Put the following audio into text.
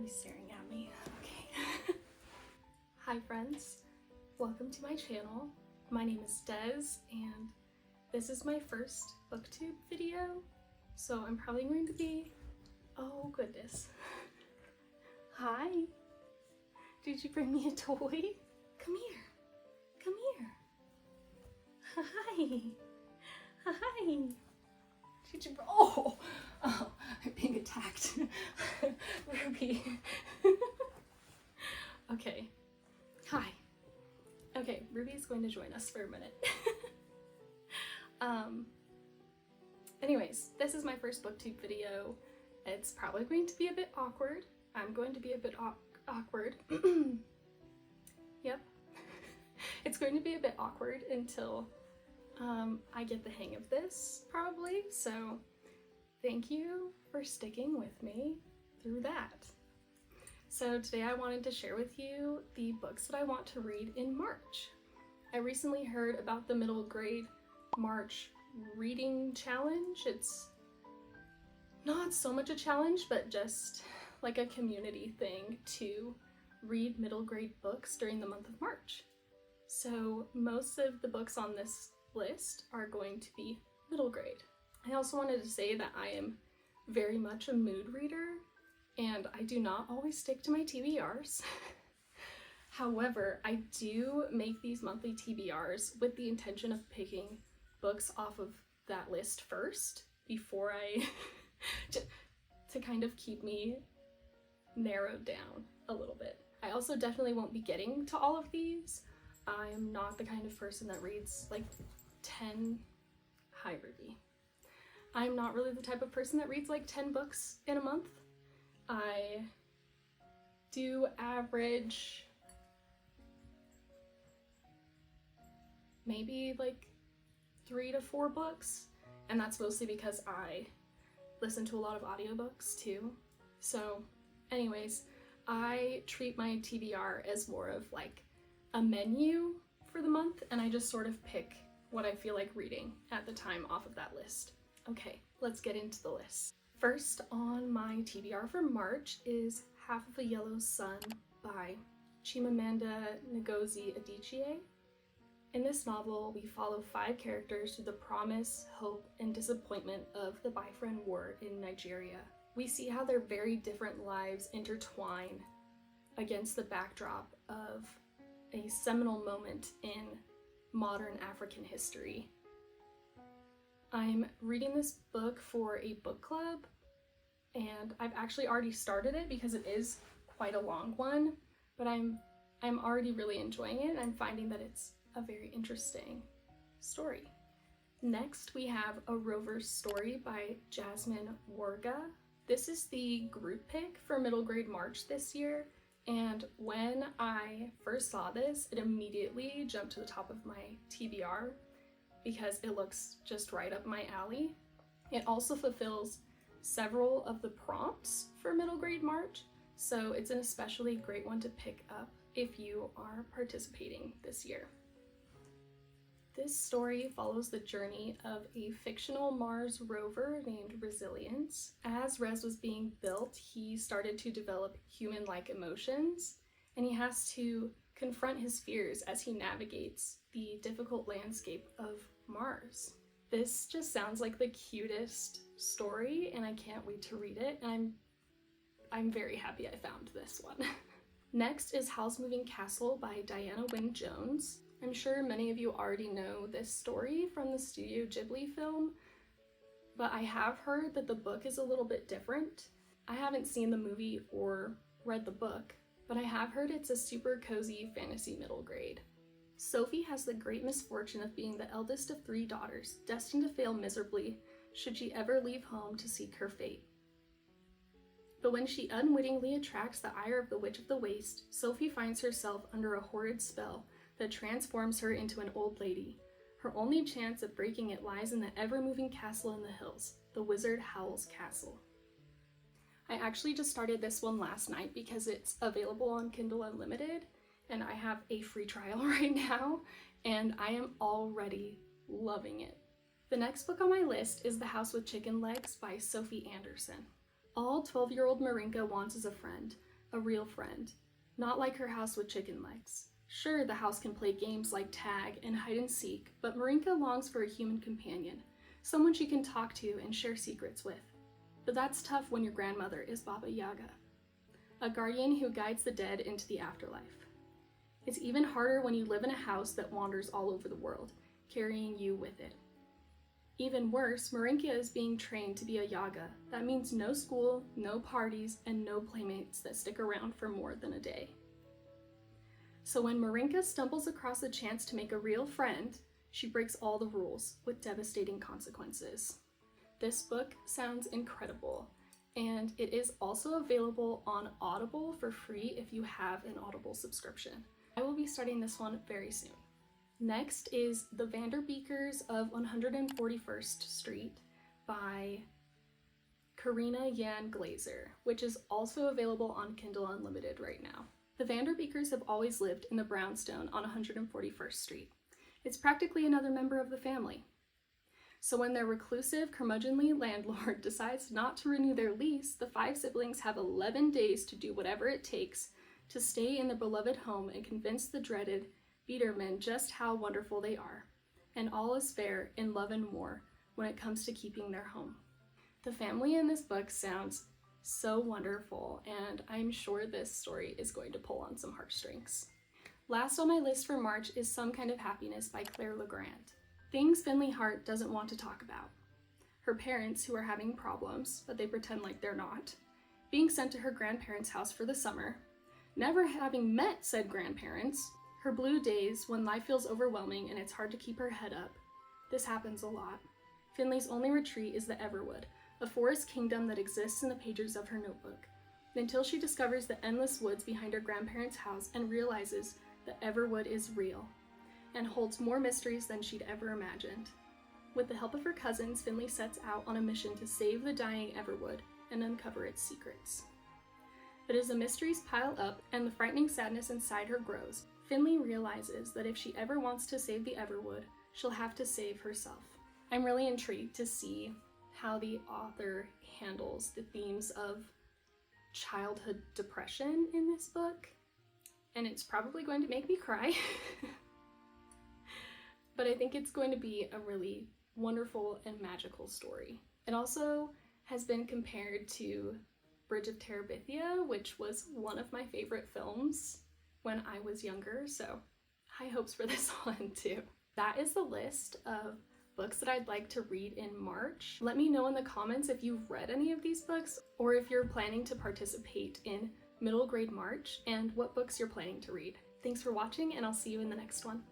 He's staring at me. Okay. Hi friends, welcome to my channel. My name is Des and this is my first booktube video. So I'm probably going to be, oh goodness. Hi. Did you bring me a toy? Come here. Come here. Hi. Hi. Did you, oh, I'm being attacked. Ruby. Okay. Hi. Okay, Ruby's going to join us for a minute. Anyways, this is my first booktube video. It's probably going to be a bit awkward. I'm going to be a bit awkward. Yep. It's going to be a bit awkward until I get the hang of this, probably. So thank you for sticking with me through that. So today I wanted to share with you the books that I want to read in March. I recently heard about the Middle Grade March reading challenge. It's not so much a challenge, but just like a community thing to read middle grade books during the month of March. So most of the books on this list are going to be middle grade. I also wanted to say that I am very much a mood reader and I do not always stick to my TBRs. However, I do make these monthly TBRs with the intention of picking books off of that list first before I to kind of keep me narrowed down a little bit. I also definitely won't be getting to all of these. I am not the kind of person that reads like 10. Hi, Ruby. I'm not really the type of person that reads like 10 books in a month. I do average maybe like 3 to 4 books, and that's mostly because I listen to a lot of audiobooks too. So anyways, I treat my TBR as more of like a menu for the month, and I just sort of pick what I feel like reading at the time off of that list. Okay, let's get into the list. First on my TBR for March is Half of a Yellow Sun by Chimamanda Ngozi Adichie. In this novel, we follow 5 characters through the promise, hope, and disappointment of the Biafran War in Nigeria. We see how their very different lives intertwine against the backdrop of a seminal moment in modern African history. I'm reading this book for a book club, and I've actually already started it because it is quite a long one, but I'm already really enjoying it, and I'm finding that it's a very interesting story. Next, we have a Rover story by Jasmine Warga. This is the group pick for Middle Grade March this year, and when I first saw this, it immediately jumped to the top of my TBR because it looks just right up my alley. It also fulfills several of the prompts for Middle Grade March, so it's an especially great one to pick up if you are participating this year. This story follows the journey of a fictional Mars rover named Resilience. As Res was being built, he started to develop human-like emotions, and he has to confront his fears as he navigates the difficult landscape of Mars. This just sounds like the cutest story, and I can't wait to read it, and I'm very happy I found this one. Next is Howl's Moving Castle by Diana Wynne Jones. I'm sure many of you already know this story from the Studio Ghibli film, but I have heard that the book is a little bit different. I haven't seen the movie or read the book, but I have heard it's a super cozy fantasy middle grade. Sophie has the great misfortune of being the eldest of 3 daughters, destined to fail miserably should she ever leave home to seek her fate. But when she unwittingly attracts the ire of the Witch of the Waste, Sophie finds herself under a horrid spell that transforms her into an old lady. Her only chance of breaking it lies in the ever-moving castle in the hills, the wizard Howl's castle. I actually just started this one last night because it's available on Kindle Unlimited, and I have a free trial right now, and I am already loving it. The next book on my list is The House with Chicken Legs by Sophie Anderson. All 12-year-old Marinka wants is a friend, a real friend, not like her house with chicken legs. Sure, the house can play games like tag and hide and seek, but Marinka longs for a human companion, someone she can talk to and share secrets with. But that's tough when your grandmother is Baba Yaga, a guardian who guides the dead into the afterlife. It's even harder when you live in a house that wanders all over the world, carrying you with it. Even worse, Marinka is being trained to be a Yaga. That means no school, no parties, and no playmates that stick around for more than a day. So when Marinka stumbles across a chance to make a real friend, she breaks all the rules with devastating consequences. This book sounds incredible, and it is also available on Audible for free if you have an Audible subscription. I will be starting this one very soon. Next is The Vanderbeekers of 141st Street by Karina Glaser, which is also available on Kindle Unlimited right now. The Vanderbeekers have always lived in the brownstone on 141st Street. It's practically another member of the family. So when their reclusive, curmudgeonly landlord decides not to renew their lease, the 5 siblings have 11 days to do whatever it takes to stay in their beloved home and convince the dreaded Biederman just how wonderful they are. And all is fair in love and war when it comes to keeping their home. The family in this book sounds so wonderful, and I'm sure this story is going to pull on some heartstrings. Last on my list for March is Some Kind of Happiness by Claire Legrand. Things Finley Hart doesn't want to talk about. Her parents, who are having problems, but they pretend like they're not. Being sent to her grandparents' house for the summer. Never having met said grandparents. Her blue days when life feels overwhelming and it's hard to keep her head up. This happens a lot. Finley's only retreat is the Everwood, a forest kingdom that exists in the pages of her notebook, until she discovers the endless woods behind her grandparents' house and realizes that Everwood is real and holds more mysteries than she'd ever imagined. With the help of her cousins, Finley sets out on a mission to save the dying Everwood and uncover its secrets. But as the mysteries pile up and the frightening sadness inside her grows, Finley realizes that if she ever wants to save the Everwood, she'll have to save herself. I'm really intrigued to see how the author handles the themes of childhood depression in this book, and it's probably going to make me cry. But I think it's going to be a really wonderful and magical story. It also has been compared to Bridge of Terabithia, which was one of my favorite films when I was younger, so high hopes for this one too. That is the list of books that I'd like to read in March. Let me know in the comments if you've read any of these books, or if you're planning to participate in Middle Grade March, and what books you're planning to read. Thanks for watching, and I'll see you in the next one.